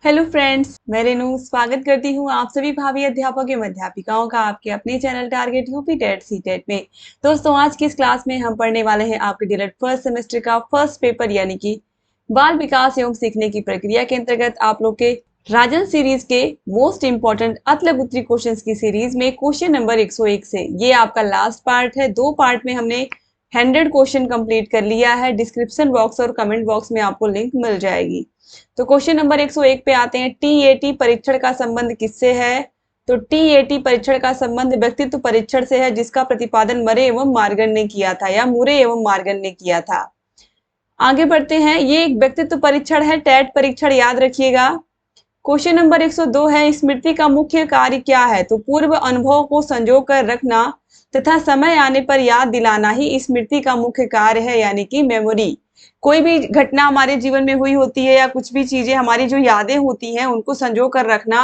Hello friends, मैं रेनू स्वागत करती हूँ आप सभी भावी अध्यापक एवं अध्यापिकाओं का आपके अपने channel target UP TET C TET में। दोस्तों, आज की इस क्लास में हम पढ़ने वाले हैं आपके डीएलएड फर्स्ट सेमेस्टर का फर्स्ट पेपर यानी कि बाल विकास एवं सीखने की प्रक्रिया के अंतर्गत आप लोग के राजन सीरीज के मोस्ट इंपॉर्टेंट अतलब उत्तरी क्वेश्चन की सीरीज में क्वेश्चन नंबर 101 से ये आपका लास्ट पार्ट है। 2 पार्ट में हमने 100 क्वेश्चन कंप्लीट कर लिया है। डिस्क्रिप्शन बॉक्स और कमेंट बॉक्स में आपको लिंक मिल जाएगी। तो क्वेश्चन नंबर 101 पे आते हैं। टीएटी परीक्षण का संबंध किससे है? तो टीएटी परीक्षण का संबंध व्यक्तित्व परीक्षण से है, जिसका प्रतिपादन मरे एवं मार्गन ने किया था या मुरे एवं मार्गन ने किया था। आगे बढ़ते हैं। ये एक व्यक्तित्व परीक्षण है, टेट परीक्षण, याद रखिएगा। क्वेश्चन नंबर 102 है। स्मृति का मुख्य कार्य क्या है? तो पूर्व अनुभव को संजो कर रखना तथा समय आने पर याद दिलाना ही स्मृति का मुख्य कार्य है, यानी कि मेमोरी। कोई भी घटना हमारे जीवन में हुई होती है या कुछ भी चीजें हमारी जो यादें होती हैं उनको संजो कर रखना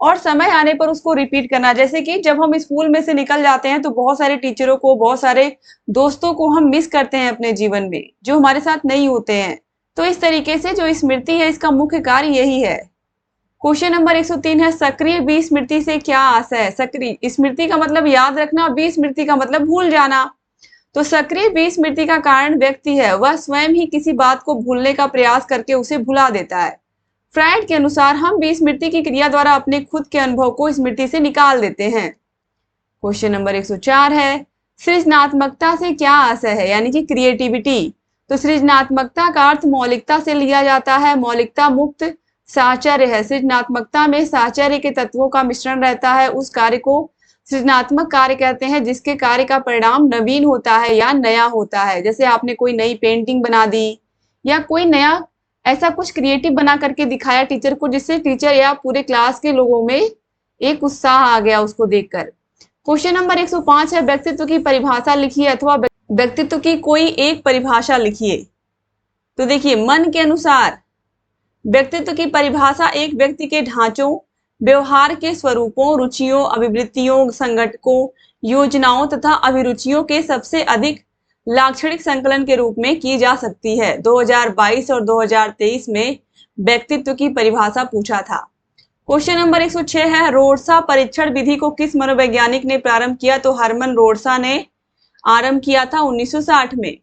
और समय आने पर उसको रिपीट करना। जैसे कि जब हम स्कूल में से निकल जाते हैं तो बहुत सारे टीचरों को, बहुत सारे दोस्तों को हम मिस करते हैं अपने जीवन में, जो हमारे साथ नहीं होते हैं। तो इस तरीके से जो स्मृति है इसका मुख्य कार्य यही है। क्वेश्चन नंबर 103 है। सक्रिय विस्मृति से क्या आशय है? सक्रिय स्मृति का मतलब याद रखना, विस्मृति का मतलब भूल जाना। तो सक्रिय विस्मृति का कारण व्यक्ति है, वह स्वयं ही किसी बात को भूलने का प्रयास करके उसे भुला देता है। फ्रायड के अनुसार हम विस्मृति की क्रिया द्वारा अपने खुद के अनुभव को स्मृति से निकाल देते हैं। क्वेश्चन नंबर 104 है। सृजनात्मकता से क्या आशय है? यानी कि क्रिएटिविटी। तो सृजनात्मकता का अर्थ मौलिकता से लिया जाता है। मौलिकता मुक्त साहचर्य है। सृजनात्मकता में साहचर्य के तत्वों का मिश्रण रहता है। उस कार्य को सृजनात्मक कार्य कहते हैं जिसके कार्य का परिणाम नवीन होता है या नया होता है। जैसे आपने कोई नई पेंटिंग बना दी या कोई नया ऐसा कुछ क्रिएटिव बना करके दिखाया टीचर को, जिससे टीचर या पूरे क्लास के लोगों में एक उत्साह आ गया उसको देखकर। क्वेश्चन नंबर 105 है। व्यक्तित्व की परिभाषा लिखिए अथवा व्यक्तित्व की कोई एक परिभाषा लिखिए। तो देखिए, मन के अनुसार व्यक्तित्व की परिभाषा एक व्यक्ति के ढांचों, व्यवहार के स्वरूपों, रुचियों, अभिवृत्तियों, संगठकों, योजनाओं तथा अभिरुचियों के सबसे अधिक लाक्षणिक संकलन के रूप में की जा सकती है। 2022 और 2023 में व्यक्तित्व की परिभाषा पूछा था। क्वेश्चन नंबर 106 है। रोडसा परीक्षण विधि को किस मनोवैज्ञानिक ने प्रारंभ किया? तो हरमन रोडसा ने आरंभ किया था 1960 में।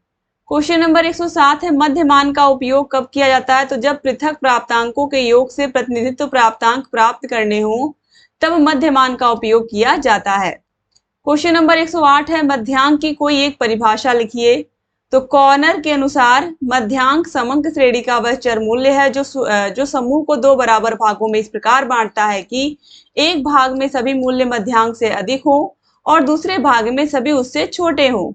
क्वेश्चन नंबर 107 है। मध्यमान का उपयोग कब किया जाता है? तो जब पृथक प्राप्तांकों के योग से प्रतिनिधित्व प्राप्तांक प्राप्त करने हो तब मध्यमान का उपयोग किया जाता है। क्वेश्चन नंबर 108 है। मध्यांक की कोई एक परिभाषा लिखिए। तो कॉर्नर के अनुसार मध्यांक समंक श्रेणी का वह चर मूल्य है जो समूह को 2 बराबर भागों में इस प्रकार बांटता है कि एक भाग में सभी मूल्य मध्यांक से अधिक हो और दूसरे भाग में सभी उससे छोटे हो।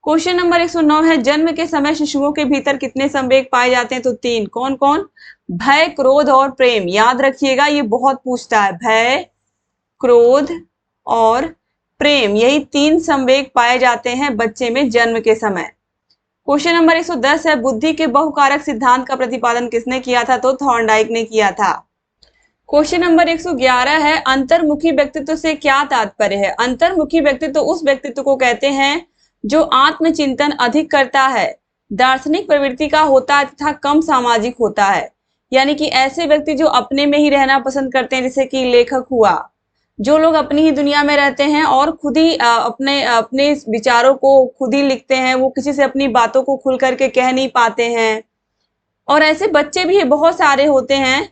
क्वेश्चन नंबर 109 है। जन्म के समय शिशुओं के भीतर कितने संवेग पाए जाते हैं? तो 3। कौन कौन? भय, क्रोध और प्रेम। याद रखिएगा, ये बहुत पूछता है। भय, क्रोध और प्रेम, यही 3 संवेग पाए जाते हैं बच्चे में जन्म के समय। क्वेश्चन नंबर 110 है। बुद्धि के बहुकारक सिद्धांत का प्रतिपादन किसने किया था? तो थॉर्नडाइक ने किया था। क्वेश्चन नंबर 111 है। अंतर्मुखी व्यक्तित्व से क्या तात्पर्य है? अंतर्मुखी व्यक्तित्व उस व्यक्तित्व को कहते हैं जो आत्मचिंतन अधिक करता है, दार्शनिक प्रवृत्ति का होता है तथा कम सामाजिक होता है। यानी कि ऐसे व्यक्ति जो अपने में ही रहना पसंद करते हैं, जैसे कि लेखक हुआ, जो लोग अपनी ही दुनिया में रहते हैं और खुद ही अपने अपने विचारों को खुद ही लिखते हैं, वो किसी से अपनी बातों को खुल करके कह नहीं पाते हैं। और ऐसे बच्चे भी बहुत सारे होते हैं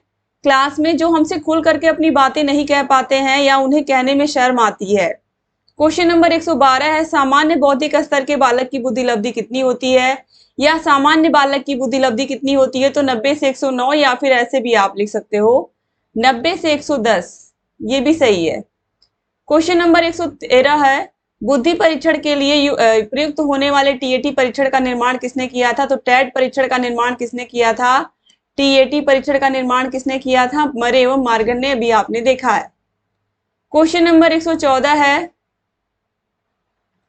क्लास में जो हमसे खुल करके अपनी बातें नहीं कह पाते हैं या उन्हें कहने में शर्म आती है। क्वेश्चन नंबर 112 है। सामान्य बौद्धिक स्तर के बालक की बुद्धि लब्धि कितनी होती है या सामान्य बालक की बुद्धि लब्धि कितनी होती है? तो 90 से 109 या फिर ऐसे भी आप लिख सकते हो 90 से 110, ये भी सही है। क्वेश्चन नंबर 113 है। बुद्धि परीक्षण के लिए प्रयुक्त होने वाले टीएटी परीक्षण का निर्माण किसने किया था? तो टेट परीक्षण का निर्माण किसने किया था? टीएटी परीक्षण का निर्माण किसने किया था? मरे एवं मार्गन ने, अभी आपने देखा है। क्वेश्चन नंबर 114 है।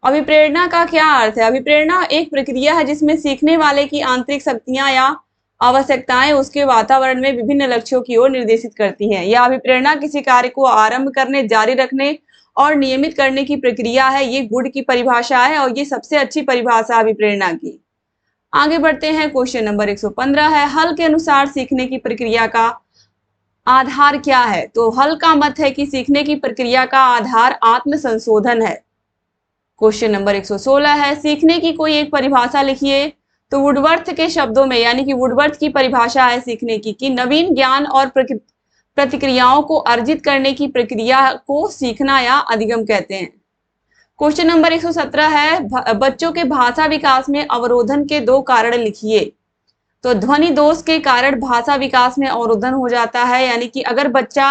अभिप्रेरणा का क्या अर्थ है? अभिप्रेरणा एक प्रक्रिया है जिसमें सीखने वाले की आंतरिक शक्तियां या आवश्यकताएं उसके वातावरण में विभिन्न लक्ष्यों की ओर निर्देशित करती हैं। यह अभिप्रेरणा किसी कार्य को आरंभ करने, जारी रखने और नियमित करने की प्रक्रिया है। ये गुड की परिभाषा है और ये सबसे अच्छी परिभाषा अभिप्रेरणा की। आगे बढ़ते हैं। क्वेश्चन नंबर 115 है। हल के अनुसार सीखने की प्रक्रिया का आधार क्या है? तो हल का मत है कि सीखने की प्रक्रिया का आधार आत्म संशोधन है। क्वेश्चन नंबर 116 है, सीखने की कोई एक परिभाषा लिखिए। तो वुडवर्थ के शब्दों में, यानी कि वुडवर्थ की परिभाषा है सीखने की कि नवीन ज्ञान और प्रतिक्रियाओं को अर्जित करने की प्रक्रिया को सीखना या अधिगम कहते हैं। क्वेश्चन नंबर 117 है, बच्चों के भाषा विकास में अवरोधन के 2 कारण लिखिए। तो ध्वनि दोष के कारण भाषा विकास में अवरोधन हो जाता है, यानी कि अगर बच्चा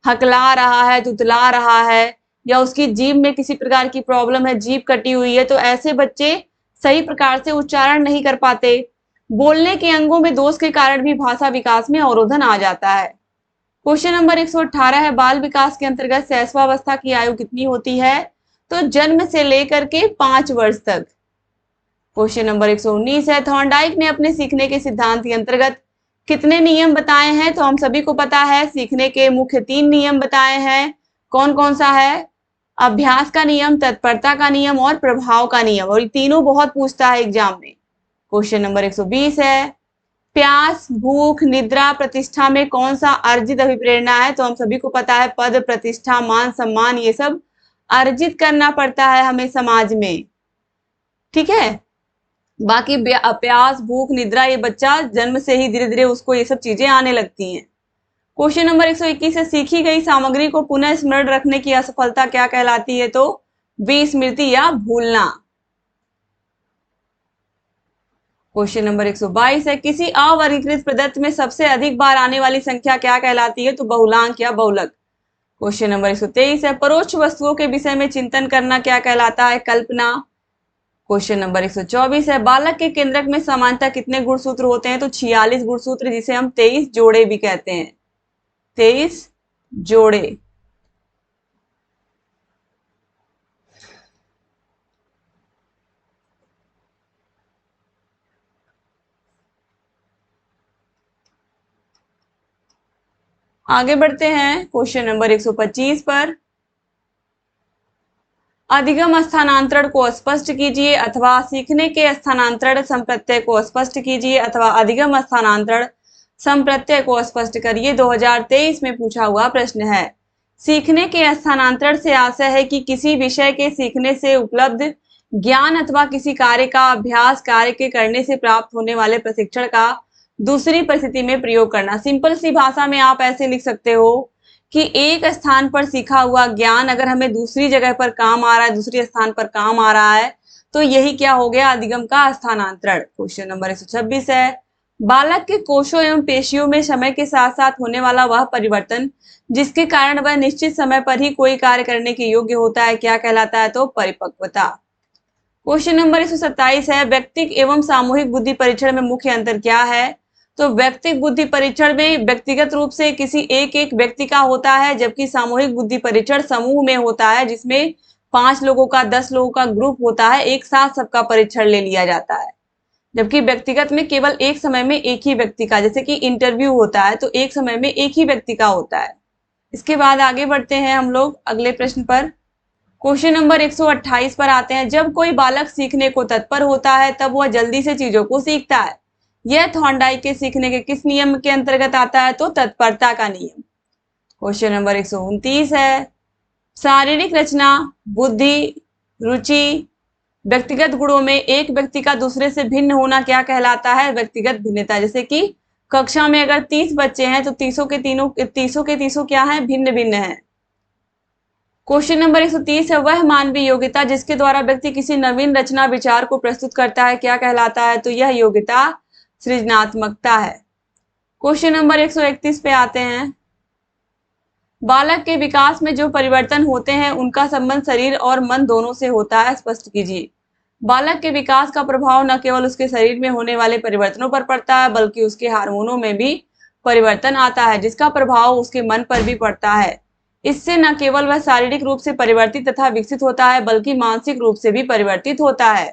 हकला रहा है, तुतला रहा है, या उसकी जीभ में किसी प्रकार की प्रॉब्लम है, जीभ कटी हुई है, तो ऐसे बच्चे सही प्रकार से उच्चारण नहीं कर पाते। बोलने के अंगों में दोष के कारण भी भाषा विकास में अवरोधन आ जाता है। क्वेश्चन नंबर 118 है, बाल विकास के अंतर्गत शैशवावस्था की आयु कितनी होती है? तो जन्म से लेकर के 5 वर्ष तक। क्वेश्चन नंबर 119 है, थॉर्नडाइक ने अपने सीखने के सिद्धांत के अंतर्गत कितने नियम बताए हैं? तो हम सभी को पता है सीखने के मुख्य 3 नियम बताए हैं। कौन कौन सा है? अभ्यास का नियम, तत्परता का नियम और प्रभाव का नियम, और ये तीनों बहुत पूछता है एग्जाम में। क्वेश्चन नंबर 120 है, प्यास, भूख, निद्रा, प्रतिष्ठा में कौन सा अर्जित अभिप्रेरणा है? तो हम सभी को पता है पद, प्रतिष्ठा, मान सम्मान, ये सब अर्जित करना पड़ता है हमें समाज में। ठीक है, बाकी प्यास, भूख, निद्रा ये बच्चा जन्म से ही धीरे धीरे उसको ये सब चीजें आने लगती हैं। क्वेश्चन नंबर 121 है, सीखी गई सामग्री को पुनः स्मरण रखने की असफलता क्या कहलाती है? तो विस्मृति या भूलना। क्वेश्चन नंबर 122 है, किसी अवर्गीकृत प्रदत्त में सबसे अधिक बार आने वाली संख्या क्या कहलाती है? तो बहुलांक या बहुलक। क्वेश्चन नंबर 123 है, परोक्ष वस्तुओं के विषय में चिंतन करना क्या कहलाता है? कल्पना। क्वेश्चन नंबर 124 है, बालक के केंद्रक में समानता कितने गुणसूत्र होते हैं? तो 46 गुणसूत्र, जिसे हम 23 जोड़े भी कहते हैं। 23 जोड़े। आगे बढ़ते हैं क्वेश्चन नंबर 125 पर। अधिगम स्थानांतरण को स्पष्ट कीजिए, अथवा सीखने के स्थानांतरण संप्रत्यय को स्पष्ट कीजिए, अथवा अधिगम स्थानांतरण संप्रत्यय को स्पष्ट करिए। 2023 में पूछा हुआ प्रश्न है। सीखने के स्थानांतरण से आशय है कि किसी विषय के सीखने से उपलब्ध ज्ञान अथवा किसी कार्य का अभ्यास कार्य के करने से प्राप्त होने वाले प्रशिक्षण का दूसरी परिस्थिति में प्रयोग करना। सिंपल सी भाषा में आप ऐसे लिख सकते हो कि एक स्थान पर सीखा हुआ ज्ञान अगर हमें दूसरी जगह पर काम आ रहा है, दूसरे स्थान पर काम आ रहा है, तो यही क्या हो गया? अधिगम का स्थानांतरण। क्वेश्चन नंबर 126 है, बालक के कोशों एवं पेशियों में समय के साथ साथ होने वाला वह परिवर्तन जिसके कारण वह निश्चित समय पर ही कोई कार्य करने के योग्य होता है, क्या कहलाता है? तो परिपक्वता। क्वेश्चन नंबर 127 है, व्यक्तिक एवं सामूहिक बुद्धि परीक्षण में मुख्य अंतर क्या है? तो व्यक्तिक बुद्धि परीक्षण में व्यक्तिगत रूप से किसी एक व्यक्ति का होता है, जबकि सामूहिक बुद्धि परीक्षण समूह में होता है, जिसमें 5 लोगों का 10 लोगों का ग्रुप होता है, एक साथ सबका परीक्षण ले लिया जाता है। जबकि व्यक्तिगत में केवल एक समय में एक ही व्यक्ति का, जैसे कि इंटरव्यू होता है तो एक समय में एक ही व्यक्ति का होता है। इसके बाद आगे बढ़ते हैं हम लोग अगले प्रश्न पर। क्वेश्चन नंबर 128 पर आते हैं, जब कोई बालक सीखने को तत्पर होता है तब वह जल्दी से चीजों को सीखता है। यह थॉर्नडाइक के सीखने के किस नियम के अंतर्गत आता है? तो तत्परता का नियम। क्वेश्चन नंबर 129 है, शारीरिक रचना, बुद्धि, रुचि, व्यक्तिगत गुणों में एक व्यक्ति का दूसरे से भिन्न होना क्या कहलाता है? व्यक्तिगत भिन्नता। जैसे कि कक्षा में अगर 30 बच्चे हैं तो 30 के तीसों क्या है? भिन्न भिन्न है। क्वेश्चन नंबर 130 है, वह मानवीय योग्यता जिसके द्वारा व्यक्ति किसी नवीन रचना विचार को प्रस्तुत करता है, क्या कहलाता है? तो यह योग्यता सृजनात्मकता है। क्वेश्चन नंबर 131 पे आते हैं, बालक के विकास में जो परिवर्तन होते हैं उनका संबंध शरीर और मन दोनों से होता है, स्पष्ट कीजिए। बालक के विकास का प्रभाव न केवल उसके शरीर में होने वाले परिवर्तनों पर पड़ता है, बल्कि उसके हार्मोनों में भी परिवर्तन आता है, जिसका प्रभाव उसके मन पर भी पड़ता है। इससे न केवल वह शारीरिक रूप से परिवर्तित तथा विकसित होता है, बल्कि मानसिक रूप से भी परिवर्तित होता है।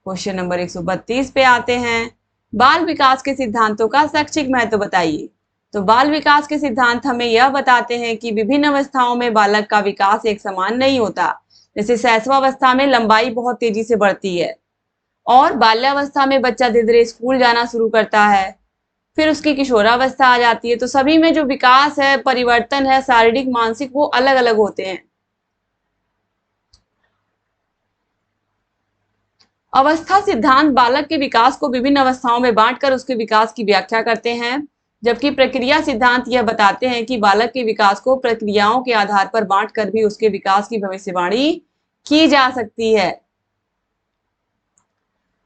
क्वेश्चन नंबर 132 पे आते हैं, बाल विकास के सिद्धांतों का शैक्षिक महत्व बताइए। तो बाल विकास के सिद्धांत हमें यह बताते हैं कि विभिन्न अवस्थाओं में बालक का विकास एक समान नहीं होता। जैसे शैशवावस्था में लंबाई बहुत तेजी से बढ़ती है, और बाल्यावस्था में बच्चा धीरे धीरे स्कूल जाना शुरू करता है। फिर उसकी किशोरावस्था आ जाती है। तो सभी में जो विकास है, परिवर्तन है शारीरिक मानसिक, वो अलग अलग होते हैं। अवस्था सिद्धांत बालक के विकास को विभिन्न अवस्थाओं में बांटकर उसके विकास की व्याख्या करते हैं, जबकि प्रक्रिया सिद्धांत यह बताते हैं कि बालक के विकास को प्रक्रियाओं के आधार पर बांटकर भी उसके विकास की भविष्यवाणी की जा सकती है।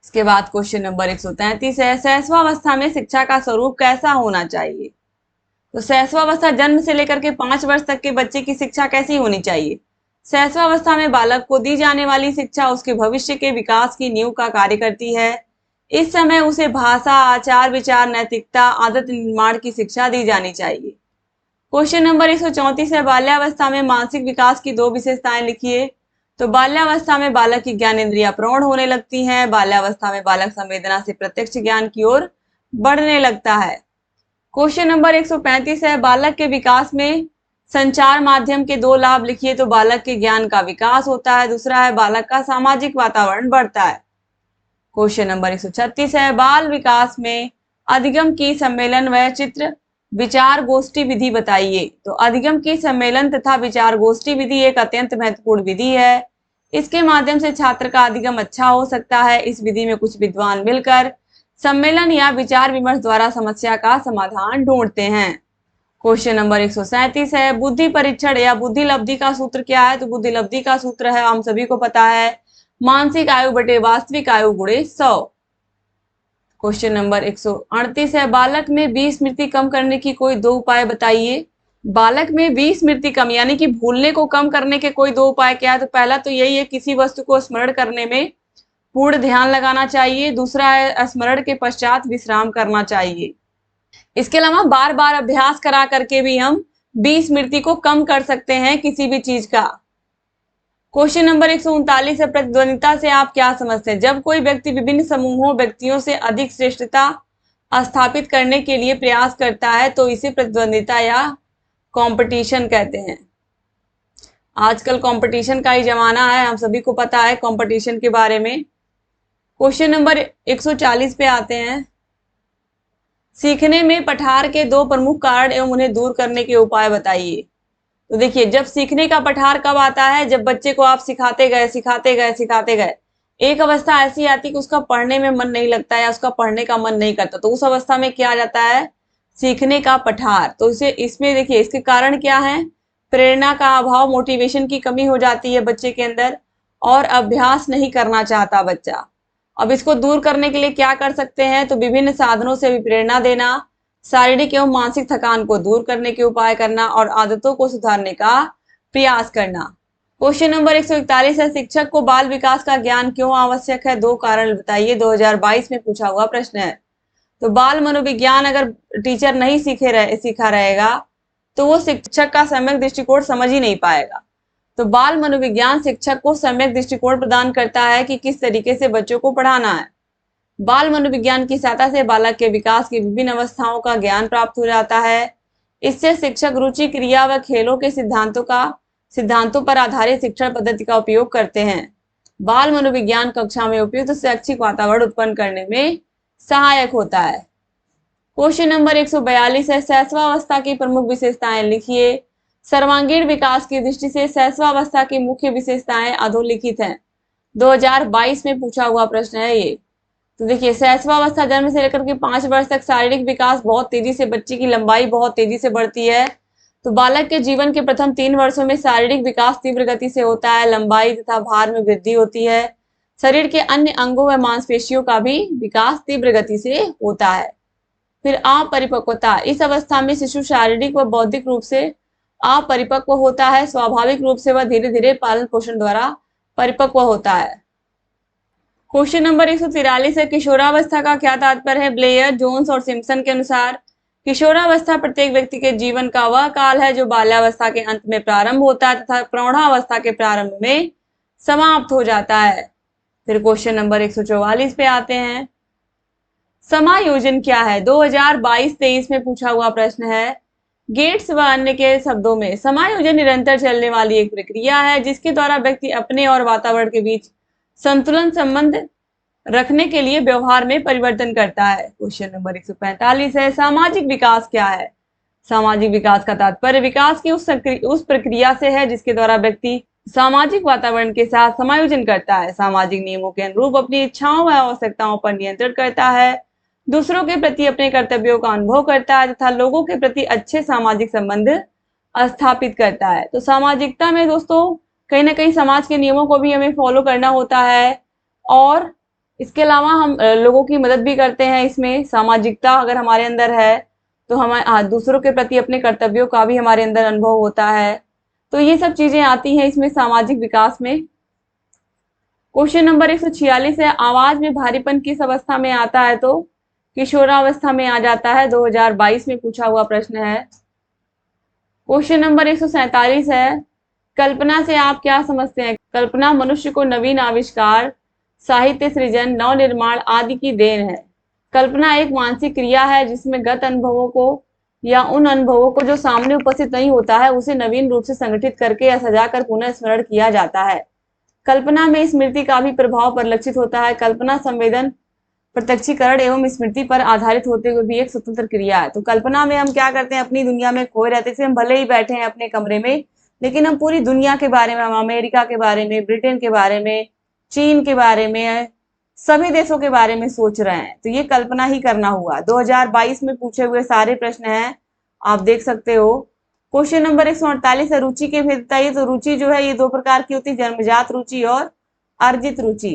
इसके बाद क्वेश्चन नंबर 133 है, शैशवावस्था में शिक्षा का स्वरूप कैसा होना चाहिए? तो शैशवावस्था जन्म से लेकर के 5 वर्ष तक के बच्चे की शिक्षा कैसी होनी चाहिए? शैशवावस्था में बालक को दी जाने वाली शिक्षा उसके भविष्य के विकास की नींव का कार्य करती है। इस समय उसे भाषा, आचार विचार, नैतिकता, आदत निर्माण की शिक्षा दी जानी चाहिए। क्वेश्चन नंबर 134 है, बाल्यावस्था में मानसिक विकास की 2 विशेषताएं लिखिए। तो बाल्यावस्था में बालक की ज्ञानेंद्रियां प्रौढ़ होने लगती हैं। बाल्यावस्था में बालक संवेदना से प्रत्यक्ष ज्ञान की ओर बढ़ने लगता है। क्वेश्चन नंबर 135 है, बालक के विकास में संचार माध्यम के 2 लाभ लिखिए। तो बालक के ज्ञान का विकास होता है, दूसरा है बालक का सामाजिक वातावरण बढ़ता है। क्वेश्चन नंबर 136 है, बाल विकास में अधिगम की सम्मेलन व चित्र विचार गोष्ठी विधि बताइए। तो अधिगम की सम्मेलन तथा विचार गोष्ठी विधि एक अत्यंत महत्वपूर्ण विधि है। इसके माध्यम से छात्र का अधिगम अच्छा हो सकता है। इस विधि में कुछ विद्वान मिलकर सम्मेलन या विचार विमर्श द्वारा समस्या का समाधान ढूंढते हैं। क्वेश्चन नंबर 137 है, बुद्धि परीक्षण या बुद्धि लब्धि का सूत्र क्या है? तो बुद्धि लब्धि का सूत्र है, हम सभी को पता है, मानसिक आयु बटे वास्तविक आयु गुणे 100। क्वेश्चन नंबर 138 है, बालक में 20 स्मृति कम करने की कोई 2 उपाय बताइए। बालक में 20 स्मृति कम यानी कि भूलने को कम करने के कोई 2 उपाय क्या है? तो पहला तो यही है, किसी वस्तु को स्मरण करने में पूर्ण ध्यान लगाना चाहिए। दूसरा है स्मरण के पश्चात विश्राम करना चाहिए। इसके अलावा बार बार अभ्यास करा करके भी हम 20 स्मृति को कम कर सकते हैं किसी भी चीज का। क्वेश्चन नंबर 139 है, प्रतिद्वंदिता से आप क्या समझते हैं? जब कोई व्यक्ति विभिन्न समूहों व्यक्तियों से अधिक श्रेष्ठता स्थापित करने के लिए प्रयास करता है तो इसे प्रतिद्वंदिता या कंपटीशन कहते हैं। आजकल कंपटीशन का ही जमाना है, हम सभी को पता है कंपटीशन के बारे में। क्वेश्चन नंबर 140 पे आते हैं, सीखने में पठार के 2 प्रमुख कारण एवं उन्हें दूर करने के उपाय बताइए। तो देखिए, जब सीखने का पठार कब आता है? जब बच्चे को आप सिखाते गए। एक अवस्था ऐसी आती है कि उसका पढ़ने में मन नहीं लगता या उसका पढ़ने का मन नहीं करता, तो उस अवस्था में क्या आ जाता है? सीखने का पठार। तो इसे इसमें देखिए, इसके कारण क्या है? प्रेरणा का अभाव, मोटिवेशन की कमी हो जाती है बच्चे के अंदर और अभ्यास नहीं करना चाहता बच्चा। अब इसको दूर करने के लिए क्या कर सकते हैं? तो विभिन्न साधनों से प्रेरणा देना, शारीरिक एवं मानसिक थकान को दूर करने के उपाय करना और आदतों को सुधारने का प्रयास करना। क्वेश्चन नंबर 141 है, शिक्षक को बाल विकास का ज्ञान क्यों आवश्यक है? 2 कारण बताइए। 2022 में पूछा हुआ प्रश्न है। तो बाल मनोविज्ञान अगर टीचर नहीं सीखा रहेगा तो वो शिक्षक का सम्यक दृष्टिकोण समझ ही नहीं पाएगा। तो बाल मनोविज्ञान शिक्षक को सम्यक दृष्टिकोण प्रदान करता है कि किस तरीके से बच्चों को पढ़ाना है। बाल मनोविज्ञान की सहायता से बालक के विकास की विभिन्न अवस्थाओं का ज्ञान प्राप्त हो जाता है। इससे शिक्षक रुचि, क्रिया व खेलों के सिद्धांतों पर आधारित शिक्षण पद्धति का उपयोग करते हैं। बाल मनोविज्ञान कक्षा में उपयुक्त शैक्षिक वातावरण उत्पन्न करने में सहायक होता है। क्वेश्चन नंबर 142 है, शैशवावस्था की प्रमुख विशेषताएं लिखिए। सर्वांगीण विकास की दृष्टि से शैशवावस्था की मुख्य विशेषताएं अधोलिखित हैं। 2022 में पूछा हुआ प्रश्न है ये। तो देखिए, शैशवावस्था जन्म से लेकर के 5 वर्ष तक शारीरिक विकास बहुत तेजी से, बच्चे की लंबाई बहुत तेजी से बढ़ती है। तो बालक के जीवन के प्रथम 3 वर्षों में शारीरिक विकास तीव्र गति से होता है, लंबाई तथा भार में वृद्धि होती है। शरीर के अन्य अंगों व मांसपेशियों का भी विकास तीव्र गति से होता है। फिर अपरिपक्वता, इस अवस्था में शिशु शारीरिक व बौद्धिक रूप से अपरिपक्व होता है। स्वाभाविक रूप से वह धीरे धीरे पालन पोषण द्वारा परिपक्व होता है। क्वेश्चन नंबर 143 है, किशोरावस्था का क्या तात्पर्य है? ब्लेयर, जोन्स और सिम्पसन के अनुसार किशोरावस्था प्रत्येक व्यक्ति के जीवन का वह काल है जो बाल्यावस्था के अंत में प्रारंभ होता है तथा प्रौढ़ावस्था के प्रारंभ में समाप्त हो जाता है। फिर क्वेश्चन नंबर 144 पे आते हैं, समायोजन क्या है? 2022-23 में पूछा हुआ प्रश्न है। गेट्स व अन्य के शब्दों में समायोजन निरंतर चलने वाली एक प्रक्रिया है जिसके द्वारा व्यक्ति अपने और वातावरण के बीच संतुलन संबंध रखने के लिए व्यवहार में परिवर्तन करता है। क्वेश्चन नंबर 145 है, सामाजिक विकास क्या है? सामाजिक विकास का तात्पर्य विकास की उस प्रक्रिया से है जिसके द्वारा व्यक्ति सामाजिक वातावरण के साथ समायोजन करता है, सामाजिक नियमों के अनुरूप अपनी इच्छाओं व आवश्यकताओं पर नियंत्रण करता है, दूसरों के प्रति अपने कर्तव्यों का अनुभव करता है तथा लोगों के प्रति अच्छे सामाजिक संबंध स्थापित करता है। तो सामाजिकता में दोस्तों कहीं ना कहीं समाज के नियमों को भी हमें फॉलो करना होता है और इसके अलावा हम लोगों की मदद भी करते हैं। इसमें सामाजिकता अगर हमारे अंदर है तो हम दूसरों के प्रति अपने कर्तव्यों का भी हमारे अंदर अनुभव होता है। तो ये सब चीजें आती हैं इसमें सामाजिक विकास में। क्वेश्चन नंबर 146 है, आवाज में भारीपन किस अवस्था में आता है? तो किशोरावस्था में आ जाता है। 2022 में पूछा हुआ प्रश्न है। क्वेश्चन नंबर 147 है, कल्पना से आप क्या समझते हैं? कल्पना मनुष्य को नवीन आविष्कार, साहित्य सृजन, नव निर्माण आदि की देन है। कल्पना एक मानसिक क्रिया है जिसमें गत अनुभवों को या उन अनुभवों को जो सामने उपस्थित नहीं होता है उसे नवीन रूप से संगठित करके या सजाकर पुनः स्मरण किया जाता है। कल्पना में स्मृति का भी प्रभाव परिलक्षित होता है। कल्पना संवेदन, प्रत्यक्षीकरण एवं स्मृति पर आधारित होते हुए भी एक स्वतंत्र क्रिया है। तो कल्पना में हम क्या करते हैं, अपनी दुनिया में खोए रहते थे। हम भले ही बैठे हैं अपने कमरे में लेकिन हम पूरी दुनिया के बारे में, हम अमेरिका के बारे में, ब्रिटेन के बारे में, चीन के बारे में, सभी देशों के बारे में सोच रहे हैं। तो ये कल्पना ही करना हुआ। 2022 में पूछे हुए सारे प्रश्न हैं, आप देख सकते हो। क्वेश्चन नंबर 148 है, रुचि के भेद बताइए। तो रुचि जो है ये दो प्रकार की होती है, जन्मजात रुचि और अर्जित रुचि।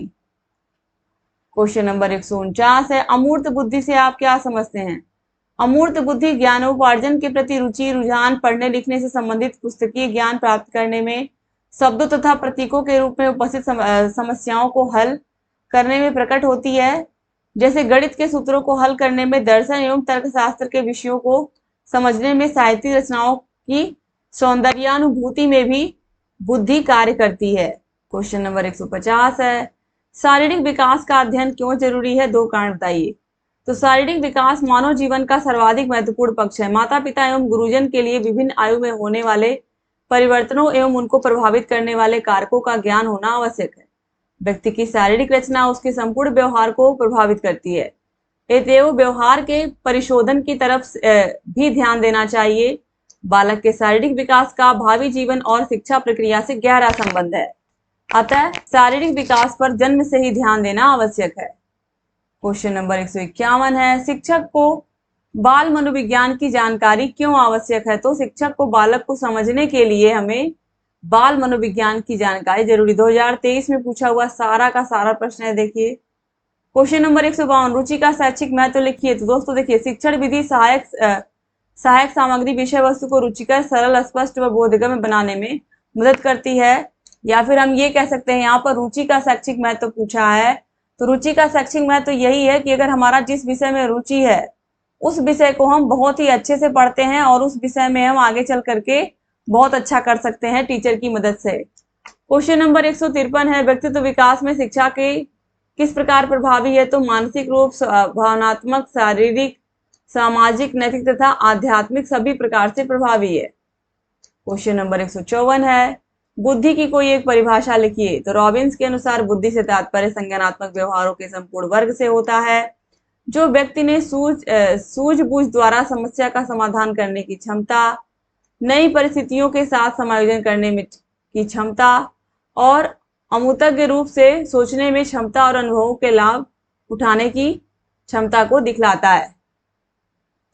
क्वेश्चन नंबर 149 है, अमूर्त बुद्धि से आप क्या समझते हैं? अमूर्त बुद्धि ज्ञानोपार्जन के प्रति रुचि, रुझान, पढ़ने लिखने से संबंधित पुस्तकीय ज्ञान प्राप्त करने में, शब्दों तथा प्रतीकों के रूप में उपस्थित समस्याओं को हल करने में प्रकट होती है। जैसे गणित के सूत्रों को हल करने में, दर्शन एवं तर्कशास्त्र के विषयों को समझने में, साहित्यिक रचनाओं की सौंदर्यानुभूति में भी बुद्धि कार्य करती है। क्वेश्चन नंबर 150 है, शारीरिक विकास का अध्ययन क्यों जरूरी है? दो कारण बताइए। तो शारीरिक विकास मानव जीवन का सर्वाधिक महत्वपूर्ण पक्ष है। माता पिता एवं गुरुजन के लिए विभिन्न आयु में होने वाले परिवर्तनों एवं उनको प्रभावित करने वाले कारकों का ज्ञान होना आवश्यक है। व्यक्ति की शारीरिक रचना उसके संपूर्ण व्यवहार को प्रभावित करती है। अतएव व्यवहार के परिशोधन की तरफ भी ध्यान देना चाहिए। बालक के शारीरिक विकास का भावी जीवन और शिक्षा प्रक्रिया से गहरा संबंध है, अतः शारीरिक विकास पर जन्म से ही ध्यान देना आवश्यक है। क्वेश्चन नंबर 151 है, शिक्षक को बाल मनोविज्ञान की जानकारी क्यों आवश्यक है? तो शिक्षक को बालक को समझने के लिए हमें बाल मनोविज्ञान की जानकारी जरूरी। 2023 में पूछा हुआ सारा का सारा प्रश्न है। देखिए क्वेश्चन नंबर 152, रुचि का शैक्षिक महत्व लिखिए। तो दोस्तों देखिए, शिक्षण विधि सहायक सामग्री विषय वस्तु को रुचिकर, सरल, स्पष्ट व बोधगम्य बनाने में मदद करती है। या फिर हम ये कह सकते हैं, यहाँ पर रुचि का शैक्षिक महत्व पूछा है तो रुचि का शैक्षिक महत्व यही है कि अगर हमारा जिस विषय में रुचि है उस विषय को हम बहुत ही अच्छे से पढ़ते हैं और उस विषय में हम आगे चल करके बहुत अच्छा कर सकते हैं टीचर की मदद से। क्वेश्चन नंबर 153 है, व्यक्तित्व विकास में शिक्षा के किस प्रकार प्रभावी है? तो मानसिक रूप, भावनात्मक, शारीरिक, सामाजिक, नैतिक तथा आध्यात्मिक सभी प्रकार से प्रभावी है। क्वेश्चन नंबर 154 है, बुद्धि की कोई एक परिभाषा लिखिए। तो रॉबिन्स के अनुसार बुद्धि से तात्पर्य संज्ञानात्मक व्यवहारों के संपूर्ण वर्ग से होता है जो व्यक्ति ने सूझबूझ द्वारा समस्या का समाधान करने की क्षमता, नई परिस्थितियों के साथ समायोजन करने में की क्षमता और अमूर्तज्ञ रूप से सोचने में क्षमता और अनुभवों के लाभ उठाने की क्षमता को दिखलाता है।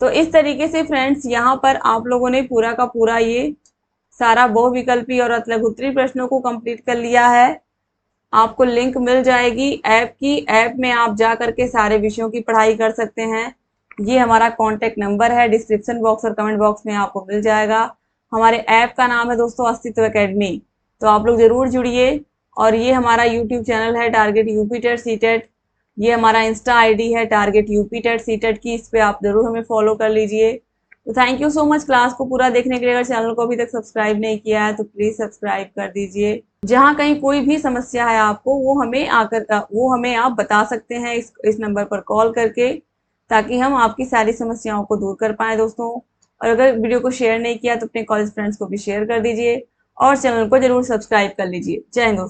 तो इस तरीके से फ्रेंड्स यहाँ पर आप लोगों ने पूरा का पूरा ये सारा बहुविकल्पी और अतलघुत्री प्रश्नों को कंप्लीट कर लिया है। आपको लिंक मिल जाएगी ऐप की, ऐप में आप जा करके सारे विषयों की पढ़ाई कर सकते हैं। ये हमारा कॉन्टेक्ट नंबर है, डिस्क्रिप्शन बॉक्स और कमेंट बॉक्स में आपको मिल जाएगा। हमारे ऐप का नाम है दोस्तों अस्तित्व एकेडमी, तो आप लोग जरूर जुड़िए। और ये हमारा यूट्यूब चैनल है टारगेट यूपी टेट सीटेट, ये हमारा इंस्टा आईडी है टारगेट यूपी टेट सीटेट की, इस पे आप जरूर हमें फॉलो कर लीजिए। तो thank you so much class को पूरा देखने के लिए। अगर चैनल को अभी तक सब्सक्राइब नहीं किया है तो प्लीज सब्सक्राइब कर दीजिए। जहाँ कहीं कोई भी समस्या है आपको वो हमें आप बता सकते हैं इस नंबर पर कॉल करके, ताकि हम आपकी सारी समस्याओं को दूर कर पाए दोस्तों। और अगर वीडियो को शेयर नहीं किया तो अपने कॉलेज फ्रेंड्स को भी शेयर कर दीजिए और चैनल को जरूर सब्सक्राइब कर लीजिए। जय हिंद दोस्तों।